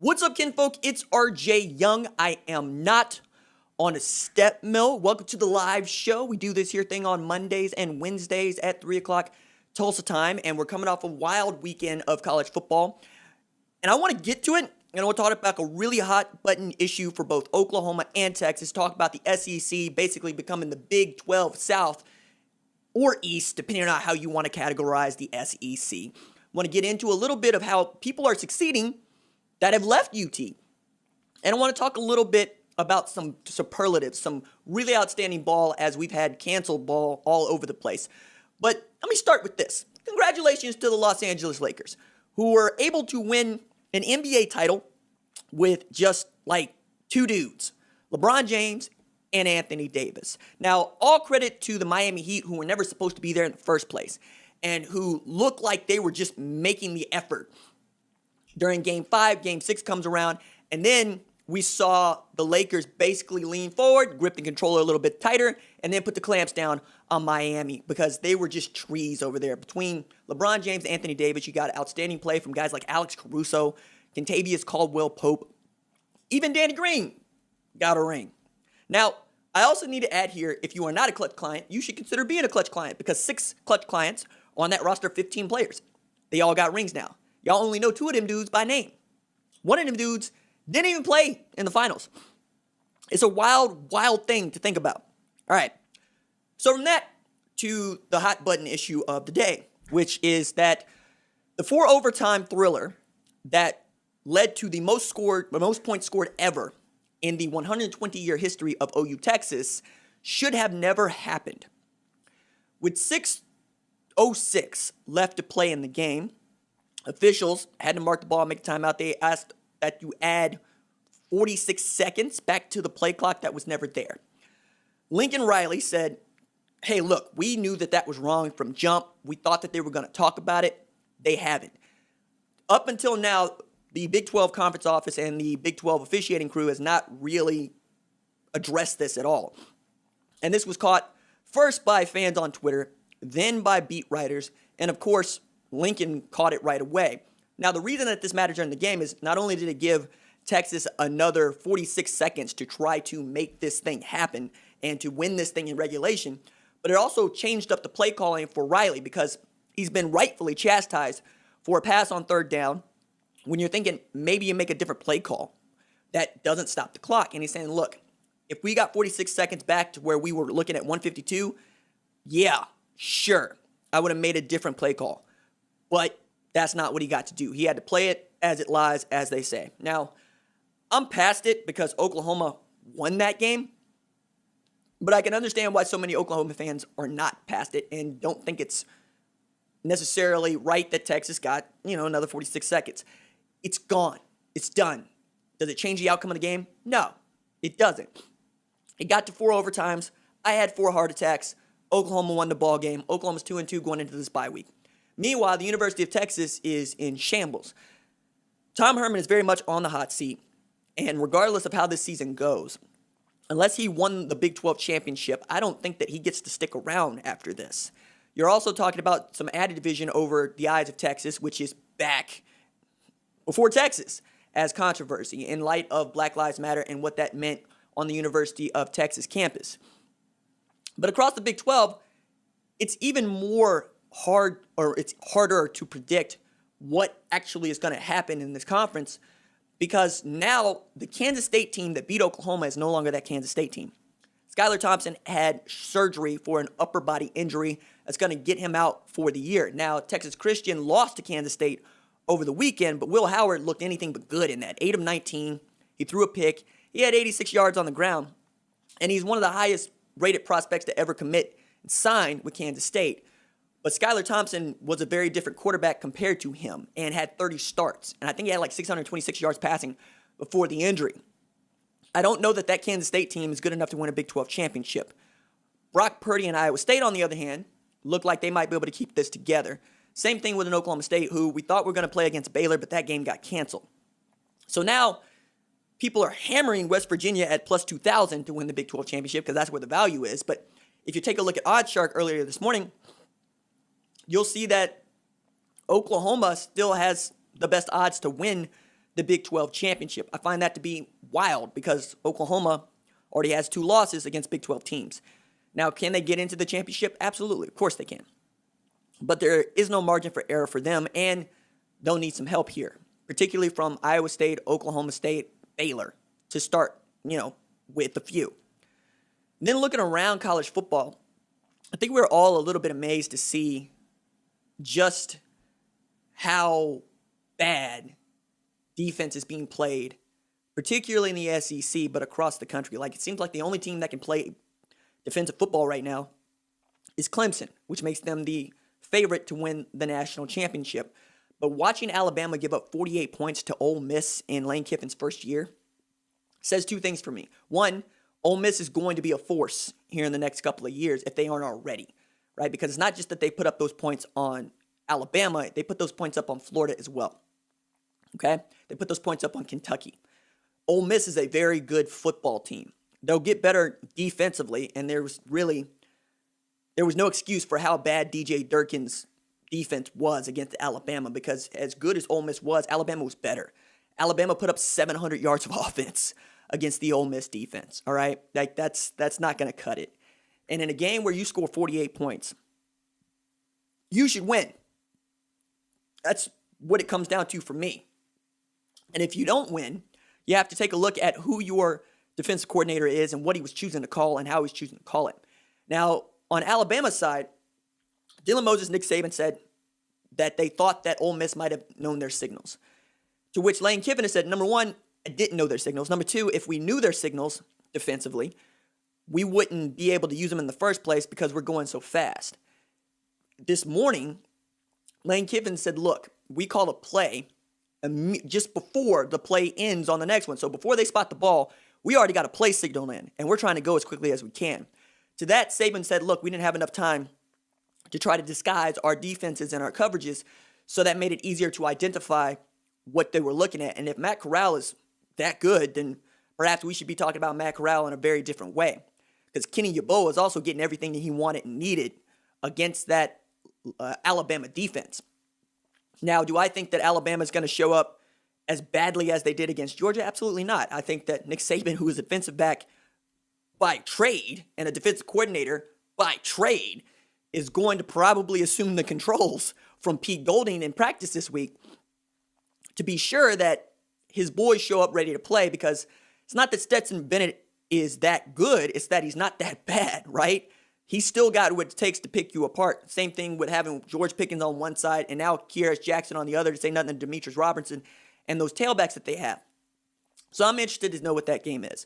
What's up, kinfolk? It's RJ Young. I am not on a step mill. Welcome to the live show. We do this here thing on Mondays and Wednesdays at 3 o'clock Tulsa time, and we're coming off a wild weekend of college football. And I want to get to it, and I want to talk about a really hot button issue for both Oklahoma and Texas. Talk about the SEC basically becoming the Big 12 South or East, depending on how you want to categorize the SEC. I want to get into a little bit of how people are succeeding that have left UT. And I want to talk a little bit about some superlatives, some really outstanding ball as we've had canceled ball all over the place. But let me start with this. Congratulations to the Los Angeles Lakers, who were able to win an NBA title with just like two dudes, LeBron James and Anthony Davis. Now, all credit to the Miami Heat, who were never supposed to be there in the first place, and who looked like they were just making the effort. During Game 5, Game 6 comes around, and then we saw the Lakers basically lean forward, grip the controller a little bit tighter, and then put the clamps down on Miami because they were just trees over there. Between LeBron James and Anthony Davis, you got outstanding play from guys like Alex Caruso, Kentavious Caldwell-Pope. Even Danny Green got a ring. Now, I also need to add here, if you are not a clutch client, you should consider being a clutch client because 6 clutch clients on that roster of 15 players. They all got rings now. Y'all only know 2 of them dudes by name. One of them dudes didn't even play in the finals. It's a wild, wild thing to think about. All right. So from that to the hot button issue of the day, which is that the 4 overtime thriller that led to the most points scored ever in the 120-year history of OU Texas should have never happened. With 6:06 left to play in the game, officials had to mark the ball and make a timeout. They asked that you add 46 seconds back to the play clock that was never there. Lincoln Riley said, hey, look, we knew that was wrong from jump. We thought that they were going to talk about it. They haven't. Up until now, the Big 12 Conference Office and the Big 12 officiating crew has not really addressed this at all. And this was caught first by fans on Twitter, then by beat writers, and of course, Lincoln caught it right away. Now, the reason that this mattered during the game is not only did it give Texas another 46 seconds to try to make this thing happen and to win this thing in regulation, but it also changed up the play calling for Riley because he's been rightfully chastised for a pass on third down when you're thinking maybe you make a different play call that doesn't stop the clock. And he's saying, look, if we got 46 seconds back to where we were looking at 152, yeah, sure, I would have made a different play call. But that's not what he got to do. He had to play it as it lies, as they say. Now, I'm past it because Oklahoma won that game. But I can understand why so many Oklahoma fans are not past it and don't think it's necessarily right that Texas got, another 46 seconds. It's gone. It's done. Does it change the outcome of the game? No, it doesn't. It got to 4 overtimes. I had 4 heart attacks. Oklahoma won the ball game. Oklahoma's 2-2 going into this bye week. Meanwhile, the University of Texas is in shambles. Tom Herman is very much on the hot seat, and regardless of how this season goes, unless he won the Big 12 championship, I don't think that he gets to stick around after this. You're also talking about some added division over the eyes of Texas, which is back before Texas as controversy in light of Black Lives Matter and what that meant on the University of Texas campus. But across the Big 12, it's even more it's harder to predict what actually is going to happen in this conference because now the Kansas State team that beat Oklahoma is no longer that Kansas State team. Skylar Thompson had surgery for an upper body injury that's going to get him out for the year. Now, Texas Christian lost to Kansas State over the weekend, but Will Howard looked anything but good in that. 8 of 19. He threw a pick. He had 86 yards on the ground, and he's one of the highest rated prospects to ever commit and sign with Kansas State. But Skylar Thompson was a very different quarterback compared to him and had 30 starts. And I think he had like 626 yards passing before the injury. I don't know that Kansas State team is good enough to win a Big 12 championship. Brock Purdy and Iowa State, on the other hand, look like they might be able to keep this together. Same thing with an Oklahoma State, who we thought were going to play against Baylor, but that game got canceled. So now people are hammering West Virginia at plus 2,000 to win the Big 12 championship because that's where the value is. But if you take a look at OddsShark earlier this morning, you'll see that Oklahoma still has the best odds to win the Big 12 championship. I find that to be wild because Oklahoma already has 2 losses against Big 12 teams. Now, can they get into the championship? Absolutely. Of course they can. But there is no margin for error for them, and they'll need some help here, particularly from Iowa State, Oklahoma State, Baylor, to start, with a few. And then looking around college football, I think we're all a little bit amazed to see just how bad defense is being played, particularly in the SEC, but across the country. Like, it seems like the only team that can play defensive football right now is Clemson, which makes them the favorite to win the national championship. But watching Alabama give up 48 points to Ole Miss in Lane Kiffin's first year says 2 things for me. One, Ole Miss is going to be a force here in the next couple of years if they aren't already, right? Because it's not just that they put up those points on Alabama, they put those points up on Florida as well, okay? They put those points up on Kentucky. Ole Miss is a very good football team. They'll get better defensively, and there was no excuse for how bad DJ Durkin's defense was against Alabama, because as good as Ole Miss was, Alabama was better. Alabama put up 700 yards of offense against the Ole Miss defense, all right? Like, that's not going to cut it. And in a game where you score 48 points, you should win. That's what it comes down to for me. And if you don't win, you have to take a look at who your defensive coordinator is and what he was choosing to call and how he's choosing to call it. Now, on Alabama's side, Dylan Moses, Nick Saban said that they thought that Ole Miss might have known their signals. To which Lane Kiffin has said, number one, I didn't know their signals. Number two, if we knew their signals defensively, we wouldn't be able to use them in the first place because we're going so fast. This morning, Lane Kiffin said, look, we call a play just before the play ends on the next one. So before they spot the ball, we already got a play signal in, and we're trying to go as quickly as we can. To that, Saban said, look, we didn't have enough time to try to disguise our defenses and our coverages, so that made it easier to identify what they were looking at. And if Matt Corral is that good, then perhaps we should be talking about Matt Corral in a very different way. Because Kenny Yeboah is also getting everything that he wanted and needed against that Alabama defense. Now, do I think that Alabama is going to show up as badly as they did against Georgia? Absolutely not. I think that Nick Saban, who is a defensive back by trade and a defensive coordinator by trade, is going to probably assume the controls from Pete Golding in practice this week to be sure that his boys show up ready to play, because it's not that Stetson Bennett is that good, it's that he's not that bad, right? He's still got what it takes to pick you apart. Same thing with having George Pickens on one side and now Keiris Jackson on the other, to say nothing of Demetrius Robertson and those tailbacks that they have. So I'm interested to know what that game is.